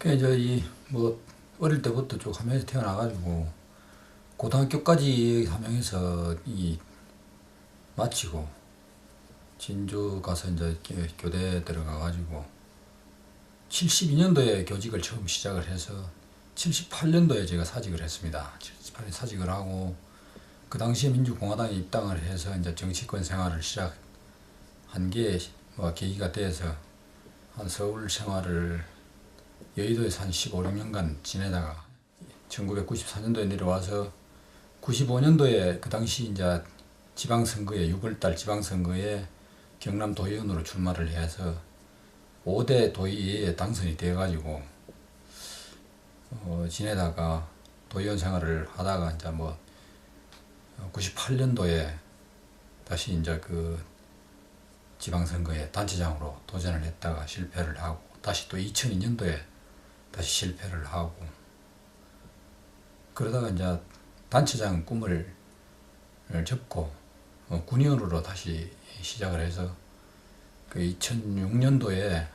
그 이제 이 뭐 어릴 때부터 쭉 함양에서 태어나가지고 고등학교까지 함양에서 이 마치고 진주 가서 이제 교대 들어가가지고 72년도에 교직을 처음 시작을 해서 78년도에 제가 사직을 했습니다. 78년에 사직을 하고 그 당시에 민주공화당에 입당을 해서 이제 정치권 생활을 시작한 게 뭐 계기가 돼서 한 서울 생활을 여의도에서 한 15, 16년간 지내다가 1994년도에 내려와서 95년도에 그 당시 이제 지방선거에 6월달 지방선거에 경남 도의원으로 출마를 해서 5대 도의회에 당선이 되어가지고 지내다가 도의원 생활을 하다가 이제 뭐 98년도에 다시 이제 그 지방선거에 단체장으로 도전을 했다가 실패를 하고 다시 또 2002년도에 다시 실패를 하고 그러다가 이제 단체장 꿈을 접고 군의원으로 다시 시작을 해서 그 2006년도에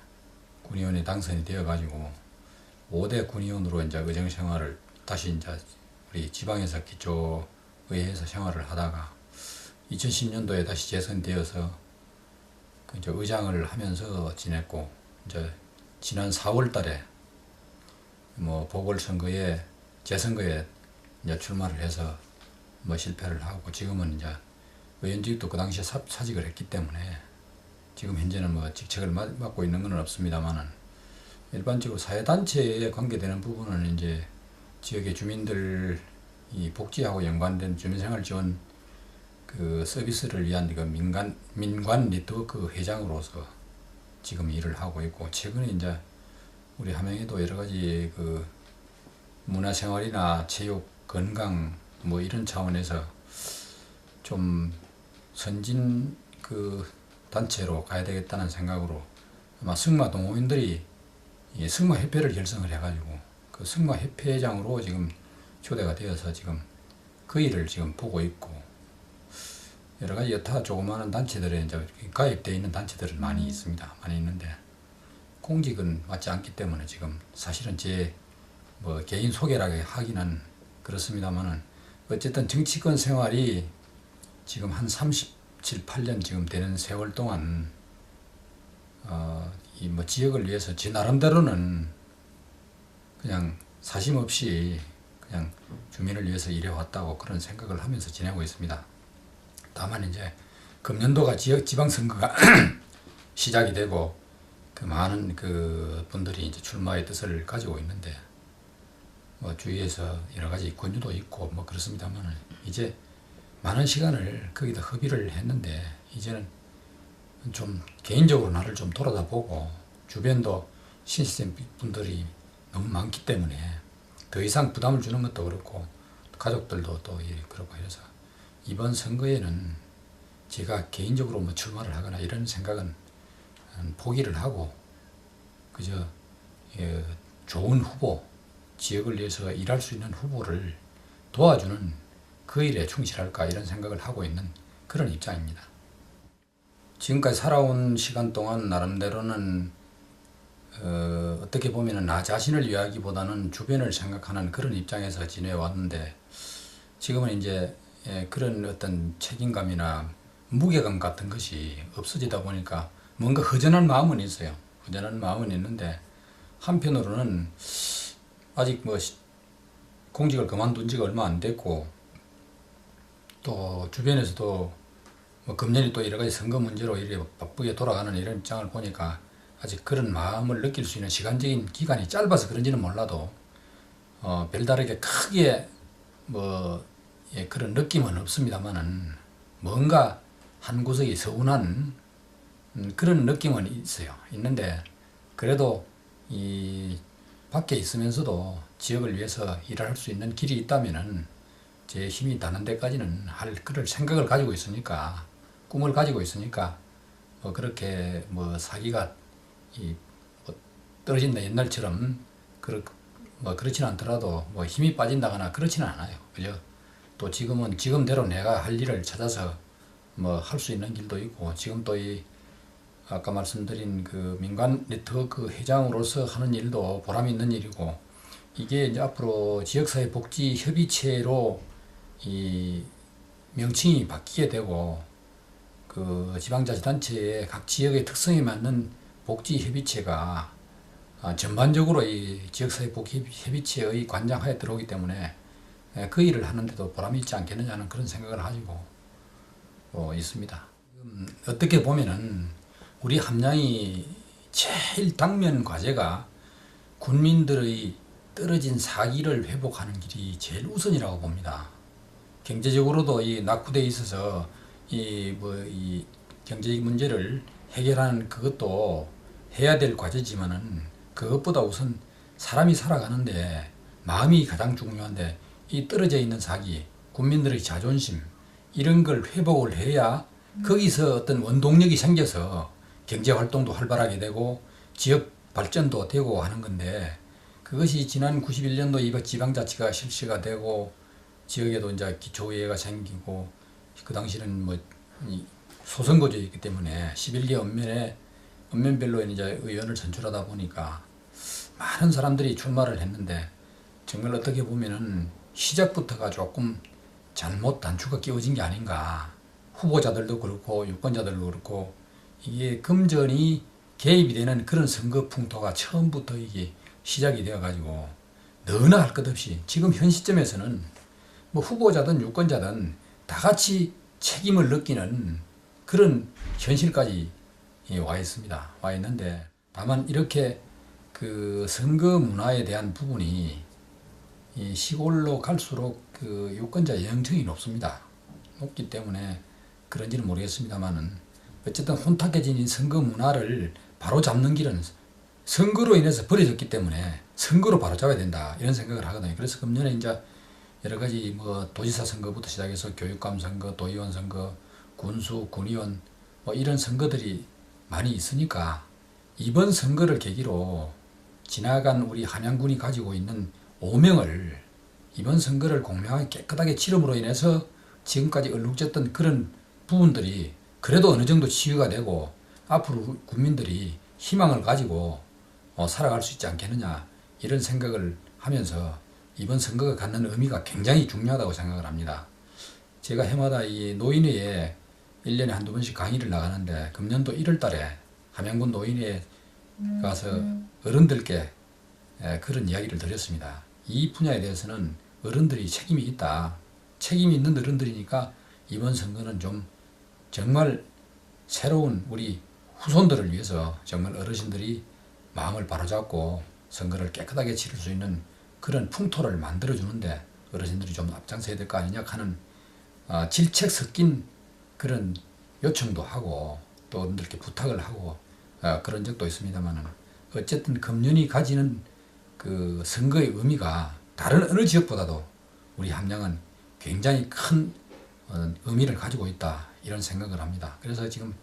군의원에 당선이 되어 가지고 5대 군의원으로 이제 의정 생활을 다시 이제 우리 지방에서 기초의회에서 생활을 하다가 2010년도에 다시 재선되어서 이제 의장을 하면서 지냈고 이제 지난 4월 달에 뭐 보궐선거에 재선거에 이제 출마를 해서 뭐 실패를 하고 지금은 이제 의원직도 그 당시에 사직을 했기 때문에 지금 현재는 뭐 직책을 맡고 있는 건 없습니다만은 일반적으로 사회단체에 관계되는 부분은 이제 지역의 주민들 이 복지하고 연관된 주민생활 지원 그 서비스를 위한 그 민관 네트워크 회장으로서 지금 일을 하고 있고 최근에 이제 우리 함양에도 여러 가지 그 문화생활이나 체육, 건강 뭐 이런 차원에서 좀 선진 그 단체로 가야 되겠다는 생각으로 아마 승마 동호인들이 이 승마협회를 결성을 해가지고 그 승마협회장으로 지금 초대가 되어서 지금 그 일을 지금 보고 있고 여러 가지 여타 조그마한 단체들에 이제 가입되어 있는 단체들은 많이 있습니다. 많이 있는데 공직은 맞지 않기 때문에 지금 사실은 제 뭐 개인 소개라고 하기는 그렇습니다만은 어쨌든 정치권 생활이 지금 한 37, 8년 지금 되는 세월 동안 이 뭐 지역을 위해서 제 나름대로는 그냥 사심 없이 그냥 주민을 위해서 일해 왔다고 그런 생각을 하면서 지내고 있습니다. 다만 이제 금년도가 지방선거가 시작이 되고 그 많은 그 분들이 이제 출마의 뜻을 가지고 있는데 뭐 주위에서 여러 가지 권유도 있고 뭐 그렇습니다만 이제 많은 시간을 거기다 허비를 했는데 이제는 좀 개인적으로 나를 좀 돌아다보고 주변도 신입생 분들이 너무 많기 때문에 더 이상 부담을 주는 것도 그렇고 가족들도 또 그렇고 해서 이번 선거에는 제가 개인적으로 뭐 출마를 하거나 이런 생각은 포기를 하고 그저 좋은 후보, 지역을 위해서 일할 수 있는 후보를 도와주는 그 일에 충실할까 이런 생각을 하고 있는 그런 입장입니다. 지금까지 살아온 시간 동안 나름대로는 어떻게 보면 나 자신을 위하기보다는 주변을 생각하는 그런 입장에서 지내왔는데 지금은 이제 그런 어떤 책임감이나 무게감 같은 것이 없어지다 보니까 뭔가 허전한 마음은 있어요. 허전한 마음은 있는데 한편으로는 아직 뭐 공직을 그만둔 지가 얼마 안 됐고 또 주변에서도 뭐 금년이 또 여러 가지 선거 문제로 이렇게 바쁘게 돌아가는 이런 입장을 보니까 아직 그런 마음을 느낄 수 있는 시간적인 기간이 짧아서 그런지는 몰라도 별다르게 크게 뭐 그런 느낌은 없습니다만은 뭔가 한 구석이 서운한 그런 느낌은 있어요. 있는데 그래도 이 밖에 있으면서도 지역을 위해서 일할 수 있는 길이 있다면은 제 힘이 닿는 데까지는 할 그럴 생각을 가지고 있으니까 꿈을 가지고 있으니까 뭐 그렇게 뭐 사기가 뭐 떨어진다 옛날처럼 뭐 그렇지는 않더라도 뭐 힘이 빠진다거나 그렇지는 않아요. 그죠? 또 지금은 지금대로 내가 할 일을 찾아서 뭐 할 수 있는 길도 있고 지금 또 아까 말씀드린 그 민간 네트워크 회장으로서 하는 일도 보람 있는 일이고, 이게 이제 앞으로 지역사회 복지 협의체로 이 명칭이 바뀌게 되고, 그 지방자치단체의 각 지역의 특성에 맞는 복지협의체가 전반적으로 이 지역사회 복지협의체의 관장하에 들어오기 때문에 그 일을 하는데도 보람이 있지 않겠느냐는 그런 생각을 가지고 있습니다. 어떻게 보면은 우리 함양이 제일 당면 과제가 군민들의 떨어진 사기를 회복하는 길이 제일 우선이라고 봅니다. 경제적으로도 이 낙후되어 있어서 이 경제적 문제를 해결하는 그것도 해야 될 과제지만은 그것보다 우선 사람이 살아가는데 마음이 가장 중요한데, 이 떨어져 있는 사기, 국민들의 자존심 이런 걸 회복을 해야 거기서 어떤 원동력이 생겨서 경제 활동도 활발하게 되고 지역 발전도 되고 하는 건데, 그것이 지난 91년도 이 지방자치가 실시가 되고 지역에도 이제 기초의회가 생기고, 그 당시는 뭐 소선거제였기 때문에 11개 읍면별로 이제 의원을 선출하다 보니까 많은 사람들이 출마를 했는데, 정말 어떻게 보면은 시작부터가 조금 잘못 단추가 끼워진 게 아닌가. 후보자들도 그렇고 유권자들도 그렇고 이게 금전이 개입이 되는 그런 선거 풍토가 처음부터 이게 시작이 되어 가지고 너나 할 것 없이 지금 현 시점에서는 뭐 후보자든 유권자든 다 같이 책임을 느끼는 그런 현실까지 와 있습니다. 와 있는데, 다만 이렇게 그 선거 문화에 대한 부분이 이 시골로 갈수록 그 유권자 연령층이 높습니다. 높기 때문에 그런지는 모르겠습니다만은, 어쨌든 혼탁해진 이 선거 문화를 바로 잡는 길은 선거로 인해서 버려졌기 때문에 선거로 바로 잡아야 된다, 이런 생각을 하거든요. 그래서 금년에 이제 여러 가지 뭐 도지사 선거부터 시작해서 교육감 선거, 도의원 선거, 군수, 군의원 뭐 이런 선거들이 많이 있으니까, 이번 선거를 계기로 지나간 우리 함양군이 가지고 있는 오명을 이번 선거를 공명하게 깨끗하게 치름으로 인해서 지금까지 얼룩졌던 그런 부분들이 그래도 어느 정도 치유가 되고 앞으로 국민들이 희망을 가지고 살아갈 수 있지 않겠느냐, 이런 생각을 하면서 이번 선거가 갖는 의미가 굉장히 중요하다고 생각을 합니다. 제가 해마다 이 노인회에 1년에 한두 번씩 강의를 나가는데, 금년도 1월 달에 함양군 노인회에 가서 어른들께 그런 이야기를 드렸습니다. 이 분야에 대해서는 어른들이 책임이 있다. 책임이 있는 어른들이니까 이번 선거는 좀 정말 새로운 우리 후손들을 위해서 정말 어르신들이 마음을 바로잡고 선거를 깨끗하게 치를 수 있는 그런 풍토를 만들어주는데 어르신들이 좀 앞장서야 될 거 아니냐 하는 질책 섞인 그런 요청도 하고 또 어른들께 부탁을 하고 그런 적도 있습니다만은, 어쨌든 금년이 가지는 그 선거의 의미가 다른 어느 지역보다도 우리 함양은 굉장히 큰 의미를 가지고 있다, 이런 생각을 합니다. 그래서 지금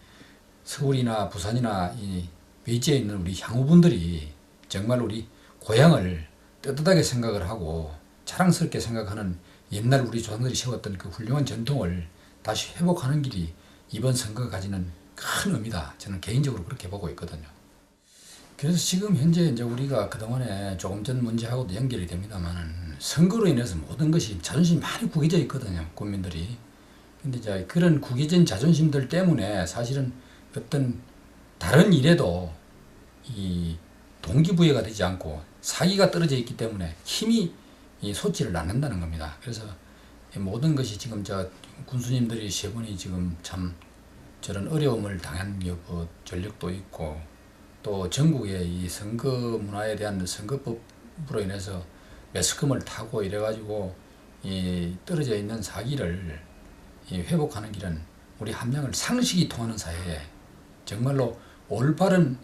서울이나 부산이나 이 외지에 있는 우리 향후분들이 정말 우리 고향을 떳떳하게 생각을 하고 자랑스럽게 생각하는 옛날 우리 조상들이 세웠던 그 훌륭한 전통을 다시 회복하는 길이 이번 선거가 가지는 큰 의미다, 저는 개인적으로 그렇게 보고 있거든요. 그래서 지금 현재 이제 우리가 그동안에 조금 전 문제하고도 연결이 됩니다만은, 선거로 인해서 모든 것이 자존심이 많이 구겨져 있거든요, 국민들이. 근데 이제 그런 구겨진 자존심들 때문에 사실은 어떤 다른 일에도 이 동기부여가 되지 않고 사기가 떨어져 있기 때문에 힘이 솟지를 않는다는 겁니다. 그래서 모든 것이 지금 저 군수님들이 세 분이 지금 참 저런 어려움을 당한 전력도 있고, 또 전국의 이 선거 문화에 대한 선거법으로 인해서 매스컴을 타고 이래가지고 이 떨어져 있는 사기를 회복하는 길은 우리 함양을 상식이 통하는 사회에 정말로 올바른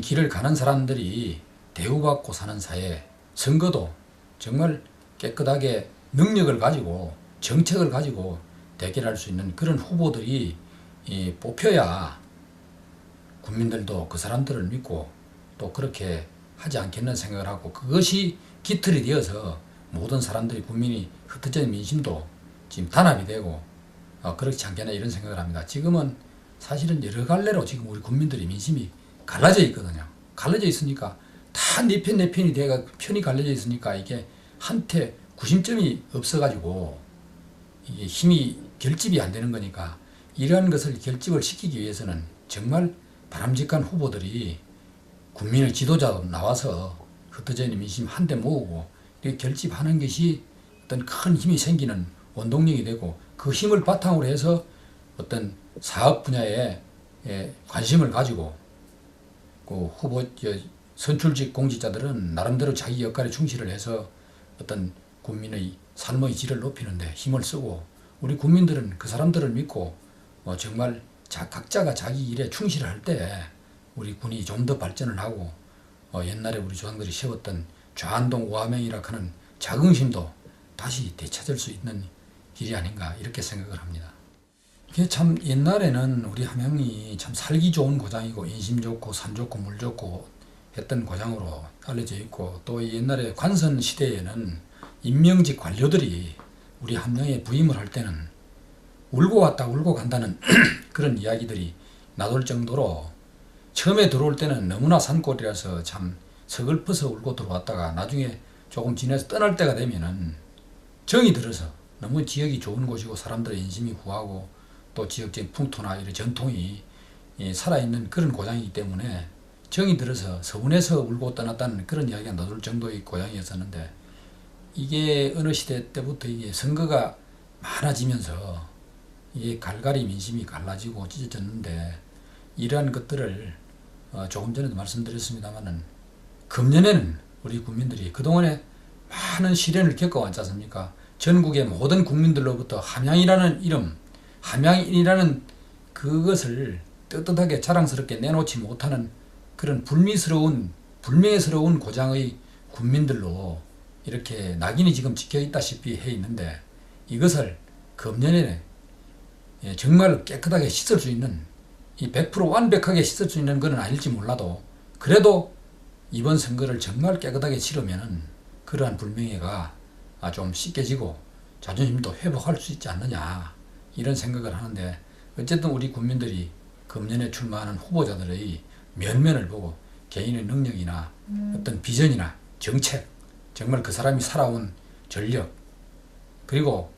길을 가는 사람들이 대우받고 사는 사회, 선거도 정말 깨끗하게 능력을 가지고 정책을 가지고 대결할 수 있는 그런 후보들이 뽑혀야 국민들도 그 사람들을 믿고 또 그렇게 하지 않겠는 생각을 하고, 그것이 깃털이 되어서 모든 사람들이, 국민이 흩어진 민심도 지금 단합이 되고 그렇지 않겠나, 이런 생각을 합니다. 지금은 사실은 여러 갈래로 지금 우리 국민들이 민심이 갈라져 있거든요. 갈라져 있으니까 다 네 편 내 편이 돼가 편이 갈라져 있으니까 이게 한테 구심점이 없어가지고 이게 힘이 결집이 안 되는 거니까 이러한 것을 결집을 시키기 위해서는 정말 바람직한 후보들이 국민의 지도자로 나와서 흩어져 있는 민심 한데 모으고 이렇게 결집하는 것이 어떤 큰 힘이 생기는 원동력이 되고 그 힘을 바탕으로 해서 어떤 사업 분야에 관심을 가지고 그 후보 선출직 공직자들은 나름대로 자기 역할에 충실을 해서 어떤 국민의 삶의 질을 높이는데 힘을 쓰고 우리 국민들은 그 사람들을 믿고 정말 각자가 자기 일에 충실할 때 우리 군이 좀 더 발전을 하고 옛날에 우리 조상들이 세웠던 좌안동 우화명이라 하는 자긍심도 다시 되찾을 수 있는 길이 아닌가 이렇게 생각을 합니다. 이게 참 옛날에는 우리 함양이 참 살기 좋은 고장이고 인심 좋고 산 좋고 물 좋고 했던 고장으로 알려져 있고 또 옛날에 관선 시대에는 임명직 관료들이 우리 함양에 부임을 할 때는 울고 왔다 울고 간다는 그런 이야기들이 나돌 정도로 처음에 들어올 때는 너무나 산골이라서 참 서글퍼서 울고 들어왔다가 나중에 조금 지내서 떠날 때가 되면은 정이 들어서 너무 지역이 좋은 곳이고 사람들의 인심이 후하고 또 지역적인 풍토나 이런 전통이 살아있는 그런 고장이기 때문에 정이 들어서 서운해서 울고 떠났다는 그런 이야기가 나돌 정도의 고장이었었는데 이게 어느 시대 때부터 이게 선거가 많아지면서 이게 갈갈이 민심이 갈라지고 찢어졌는데 이러한 것들을 조금 전에도 말씀드렸습니다만은 금년에는 우리 국민들이 그동안에 많은 시련을 겪어왔지 않습니까? 전국의 모든 국민들로부터 함양이라는 이름, 함양인이라는 그것을 떳떳하게 자랑스럽게 내놓지 못하는 그런 불명예스러운 고장의 국민들로 이렇게 낙인이 지금 찍혀있다시피 해 있는데 이것을 금년에 정말 깨끗하게 씻을 수 있는 이 100% 완벽하게 씻을 수 있는 건 아닐지 몰라도 그래도 이번 선거를 정말 깨끗하게 치르면은 그러한 불명예가 좀 씻겨지고 자존심도 회복할 수 있지 않느냐 이런 생각을 하는데 어쨌든 우리 국민들이 금년에 출마하는 후보자들의 면면을 보고 개인의 능력이나 어떤 비전이나 정책 정말 그 사람이 살아온 전력 그리고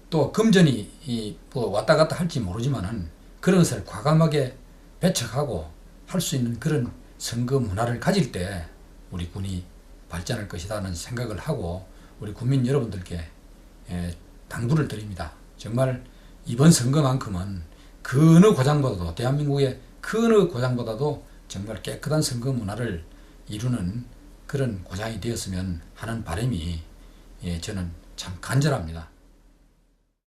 또 금전이 뭐 왔다 갔다 할지 모르지만은 그런 것을 과감하게 배척하고 할 수 있는 그런 선거 문화를 가질 때 우리 군이 발전할 것이라는 생각을 하고 우리 국민 여러분들께 당부를 드립니다. 정말 이번 선거만큼은 그 어느 고장보다도 대한민국의 그 어느 고장보다도 정말 깨끗한 선거 문화를 이루는 그런 고장이 되었으면 하는 바람이 저는 참 간절합니다.